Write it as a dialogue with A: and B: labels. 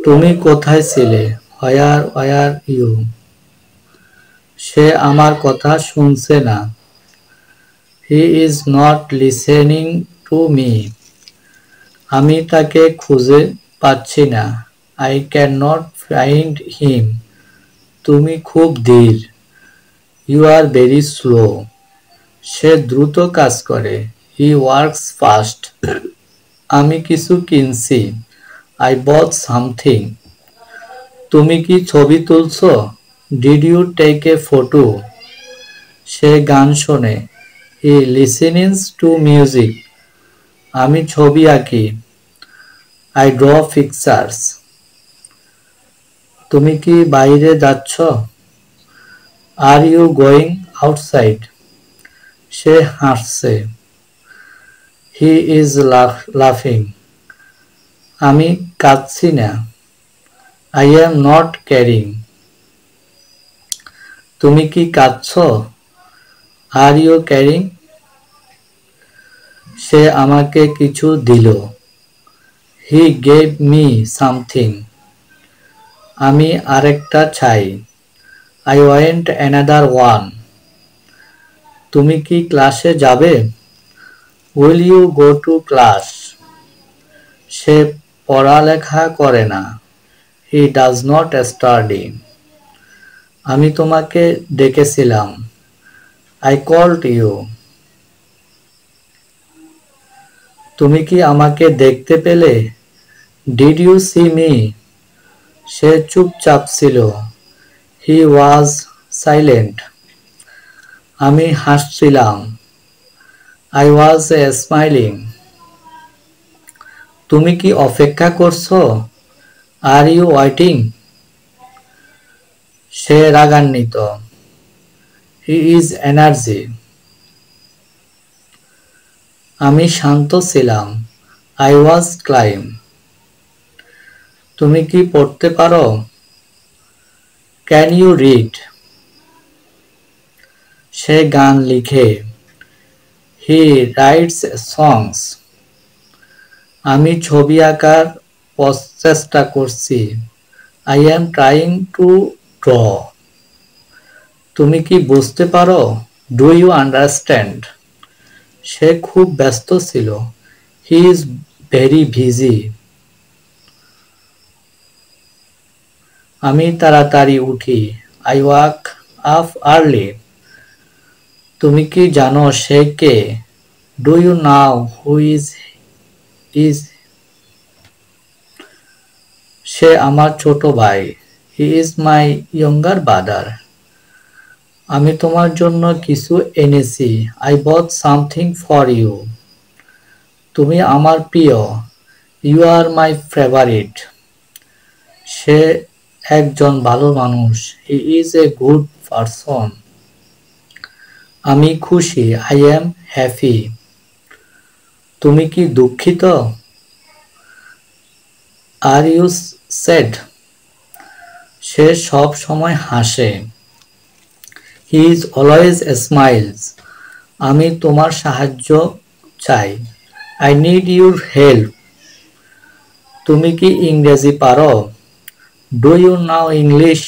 A: তুমি কোথায় ছিলে? হোয়ার ওয়্যার ইউ? সে আমার কথা শুনছে না। He is not listening to me. আমি তাকে খুঁজে পাচ্ছি না। I can not find him. তুমি খুব ধীর। You are very slow. সে দ্রুত কাজ করে। He works fast. আমি কিছু কিনছি। I bought something. তুমি কি ছবি তুলছো? Did you take a photo? সে গান শোনে। He listens to music. আমি ছবি আঁকি। I draw pictures. তুমি কি বাইরে যাচ্ছ? Are you going outside? সে হাসছে। হি ইজ লাফিং। আমি কাঁদছি না। I am not crying. তুমি কি কাঁদছ? Are you carrying? সে আমাকে কিছু দিল। He gave me something. আমি আরেকটা চাই। I want another one. তুমি কি ক্লাসে যাবে? Will you go to class? সে পড়ালেখা করে না। He does not study. আমি তোমাকে ডেকেছিলাম। I called you. তুমি কি আমাকে দেখতে পেলে? Did you see me? সে চুপচাপ ছিল। He was silent. আমি হাসছিলাম। I was smiling. তুমি কি অপেক্ষা করছো? Are you waiting? সে রাগান্বিত। He is energy. আমি শান্ত ছিলাম। I was calm. তুমি কি পড়তে পারো? Can you read? সে গান লিখে। হি রাইটস সংস। আমি ছবি আঁকার চেষ্টা করছি। I am trying to draw. তুমি কি বুঝতে পারো? Do you understand? সে খুব ব্যস্ত ছিল। He is very busy. আমি তাড়াতাড়ি উঠি। I wake up early. তুমি কি জানো সে কে? Do you know who is? সে আমার ছোট ভাই। He is my younger brother. আমি তোমার জন্য কিছু এনেছি। I bought something for you. তুমি আমার প্রিয়। You R my favourite. সে একজন ভালো মানুষ। He is a good person. আমি খুশি। I am happy. তুমি কি দুঃখিত? Are you sad? সে সব সময় হাসে। He is always smiles. আমি তোমার সাহায্য চাই। I need your help. তুমি কি ইংরেজি পারো? Do you know English?